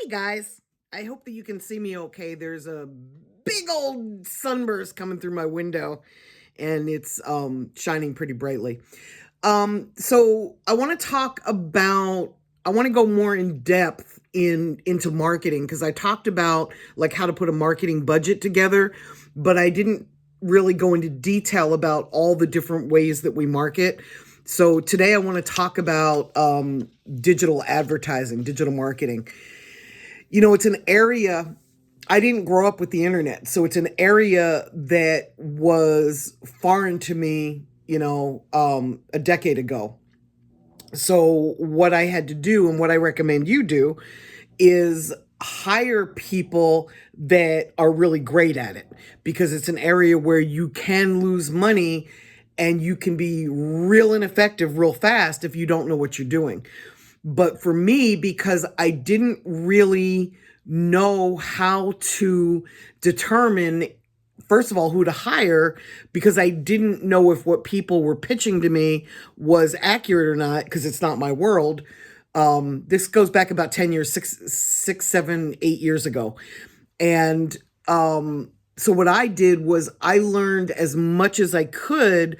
Hey guys, I hope that you can see me okay. There's a big old sunburst coming through my window and it's shining pretty brightly. So I want to talk about I want to go more in depth into marketing because I talked about like how to put a marketing budget together, but I didn't really go into detail about all the different ways that we market. So today I want to talk about digital advertising, digital marketing. It's an area, I didn't grow up with the internet. So it's an area that was foreign to me, a decade ago. So what I had to do and what I recommend you do is hire people that are really great at it because it's an area where you can lose money and you can be real ineffective real fast if you don't know what you're doing. But for me, because I didn't really know how to determine, first of all, who to hire, because I didn't know if what people were pitching to me was accurate or not, because it's not my world. This goes back about 10 years, 8 years ago. And so what I did was I learned as much as I could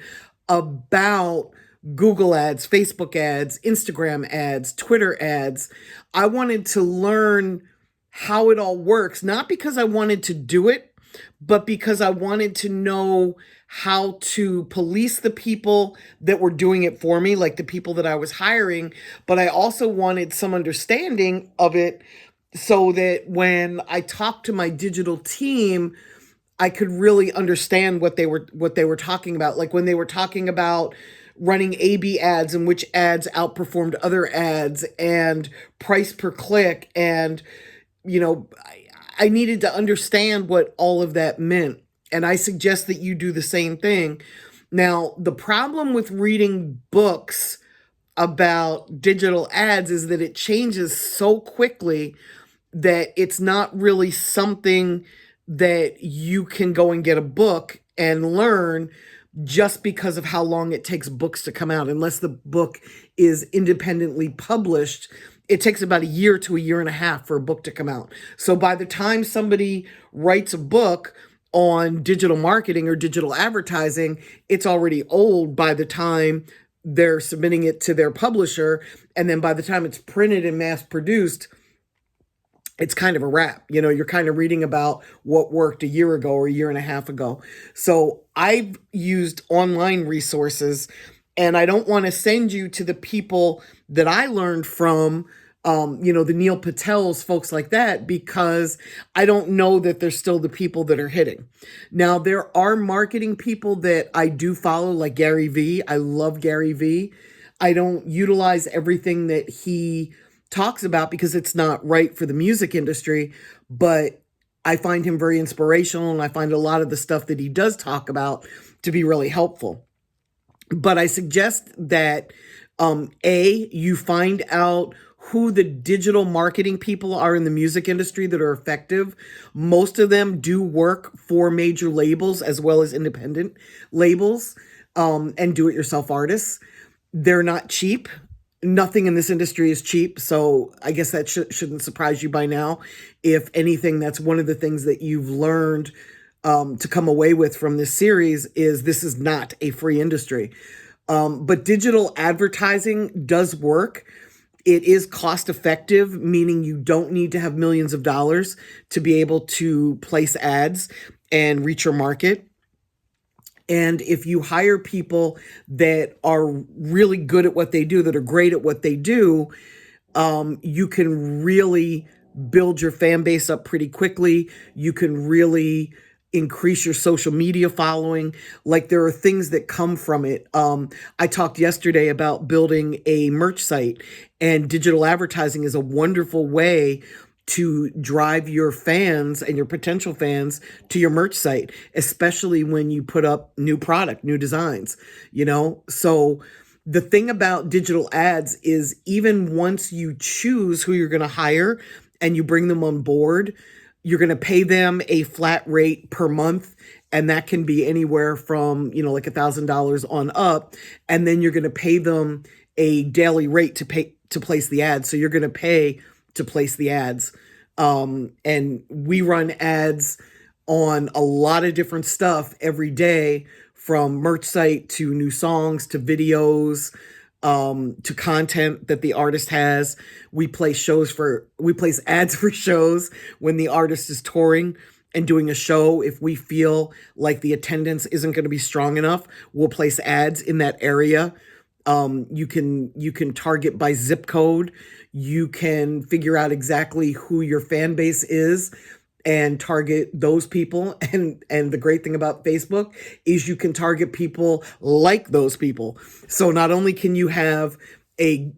about Google ads, Facebook ads, Instagram ads, Twitter ads. I wanted to learn how it all works, not because I wanted to do it, but because I wanted to know how to police the people that were doing it for me, like the people that I was hiring. But I also wanted some understanding of it so that when I talked to my digital team, I could really understand what they were talking about. Like when they were talking about running A/B ads and which ads outperformed other ads and price per click. And, I needed to understand what all of that meant. And I suggest that you do the same thing. Now, the problem with reading books about digital ads is that it changes so quickly that it's not really something that you can go and get a book and learn just because of how long it takes books to come out. Unless the book is independently published, it takes about a year to a year and a half for a book to come out. So by the time somebody writes a book on digital marketing or digital advertising, it's already old by the time they're submitting it to their publisher. And then by the time it's printed and mass produced, it's kind of a wrap. You're kind of reading about what worked a year ago or a year and a half ago. So I've used online resources, and I don't want to send you to the people that I learned from, the Neil Patels, folks like that, because I don't know that they're still the people that are hitting. Now, there are marketing people that I do follow, like Gary Vee. I love Gary Vee. I don't utilize everything that he talks about because it's not right for the music industry, but I find him very inspirational, and I find a lot of the stuff that he does talk about to be really helpful. But I suggest that you find out who the digital marketing people are in the music industry that are effective. Most of them do work for major labels as well as independent labels and do-it-yourself artists. They're not cheap. Nothing in this industry is cheap, so I guess that shouldn't surprise you by now. If anything, that's one of the things that you've learned to come away with from this series is this is not a free industry. But digital advertising does work. It is cost effective, meaning you don't need to have millions of dollars to be able to place ads and reach your market. And if you hire people that are really good at what they do, that are great at what they do, you can really build your fan base up pretty quickly. You can really increase your social media following. Like there are things that come from it. I talked yesterday about building a merch site, and digital advertising is a wonderful way to drive your fans and your potential fans to your merch site, especially when you put up new product, new designs, So the thing about digital ads is even once you choose who you're going to hire and you bring them on board, you're going to pay them a flat rate per month. And that can be anywhere from, like $1,000 on up. And then you're going to pay them a daily rate to place the ads. So you're going to pay to place the ads. And we run ads on a lot of different stuff every day, from merch site to new songs to videos, to content that the artist has. We place ads for shows when the artist is touring and doing a show. If we feel like the attendance isn't going to be strong enough, we'll place ads in that area. You can target by zip code. You can figure out exactly who your fan base is and target those people. And the great thing about Facebook is you can target people like those people. So not only can you have a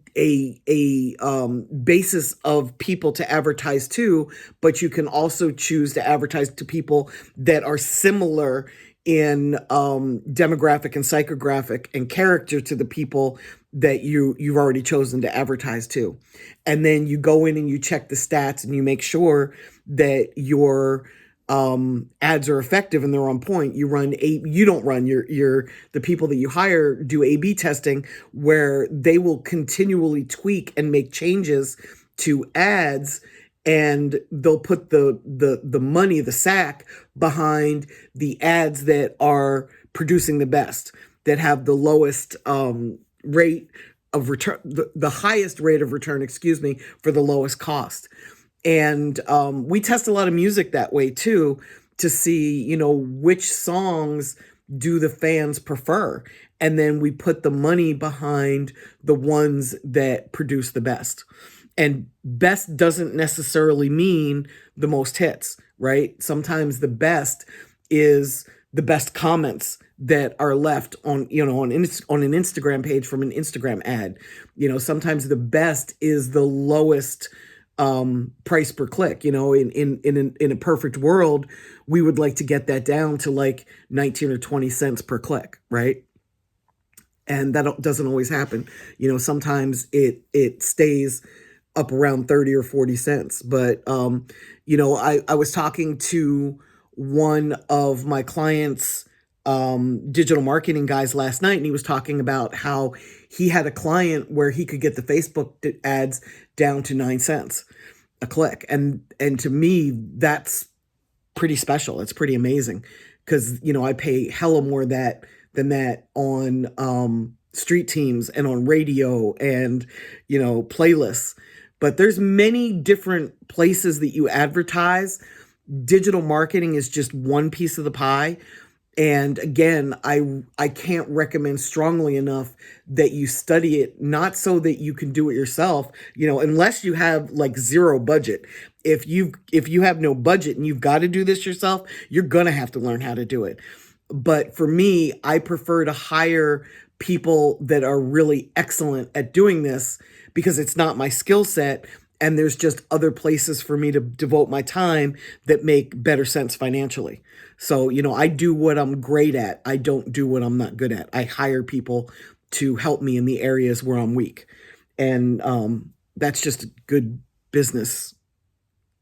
basis of people to advertise to, but you can also choose to advertise to people that are similar in demographic and psychographic and character to the people that you've already chosen to advertise to. And then you go in and you check the stats and you make sure that your ads are effective and they're on point. You don't run the people that you hire do A/B testing, where they will continually tweak and make changes to ads, and they'll put the money, the sack, behind the ads that are producing the best, that have the lowest rate of return, the highest rate of return, excuse me, for the lowest cost. And we test a lot of music that way too, to see, which songs do the fans prefer. And then we put the money behind the ones that produce the best. And best doesn't necessarily mean the most hits, right? Sometimes the best is the best comments that are left on an Instagram page from an Instagram ad. Sometimes the best is the lowest price per click. In a perfect world, we would like to get that down to like 19 or 20 cents per click, right? And that doesn't always happen. Sometimes it stays up around 30 or 40 cents. But I was talking to one of my clients' digital marketing guys last night, and he was talking about how he had a client where he could get the Facebook ads down to 9 cents a click. And to me, that's pretty special. It's pretty amazing, because, I pay hella more than that on street teams and on radio and, playlists. But there's many different places that you advertise. Digital marketing is just one piece of the pie. And again, I can't recommend strongly enough that you study it, not so that you can do it yourself, unless you have like zero budget. If you have no budget and you've got to do this yourself, you're going to have to learn how to do it. But for me, I prefer to hire people that are really excellent at doing this, because it's not my skill set. And there's just other places for me to devote my time that make better sense financially. So, I do what I'm great at. I don't do what I'm not good at. I hire people to help me in the areas where I'm weak. And that's just a good business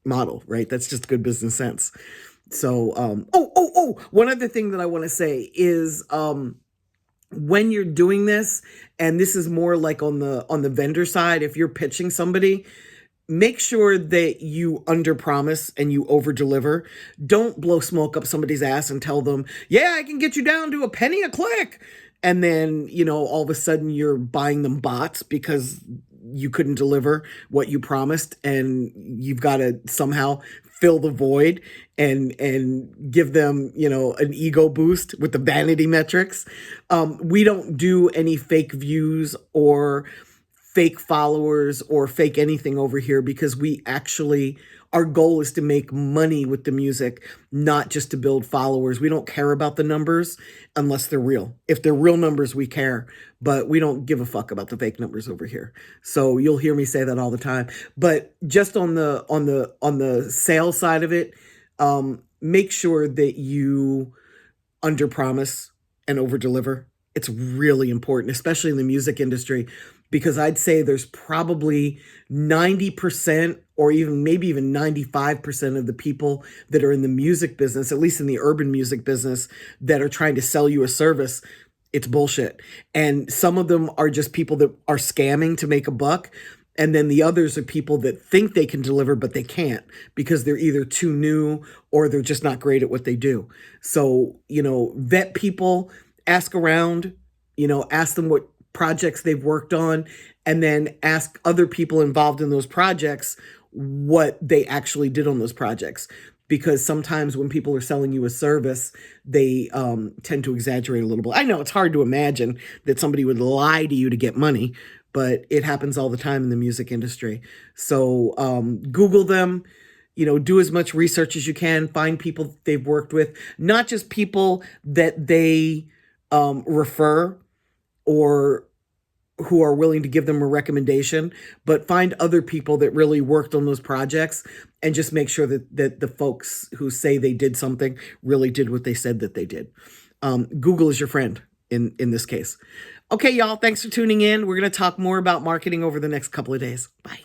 model, right? That's just good business sense. So, one other thing that I want to say is, when you're doing this, and this is more like on the vendor side, if you're pitching somebody, make sure that you underpromise and you overdeliver. Don't blow smoke up somebody's ass and tell them, yeah, I can get you down to a penny a click. And then, all of a sudden you're buying them bots because you couldn't deliver what you promised, and you've got to somehow fill the void and give them, an ego boost with the vanity metrics. We don't do any fake views or fake followers or fake anything over here, because our goal is to make money with the music, not just to build followers. We don't care about the numbers unless they're real. If they're real numbers, we care, but we don't give a fuck about the fake numbers over here. So you'll hear me say that all the time. But just on the sales side of it, make sure that you underpromise and overdeliver. It's really important, especially in the music industry, because I'd say there's probably 90% or maybe even 95% of the people that are in the music business, at least in the urban music business, that are trying to sell you a service. It's bullshit. And some of them are just people that are scamming to make a buck. And then the others are people that think they can deliver, but they can't because they're either too new or they're just not great at what they do. So, vet people, ask around, ask them what projects they've worked on, and then ask other people involved in those projects what they actually did on those projects. Because sometimes when people are selling you a service, they tend to exaggerate a little bit. I know it's hard to imagine that somebody would lie to you to get money, but it happens all the time in the music industry. So Google them, do as much research as you can, find people they've worked with, not just people that they refer or who are willing to give them a recommendation, but find other people that really worked on those projects and just make sure that the folks who say they did something really did what they said that they did. Google is your friend in this case. Okay, y'all, thanks for tuning in. We're going to talk more about marketing over the next couple of days. Bye.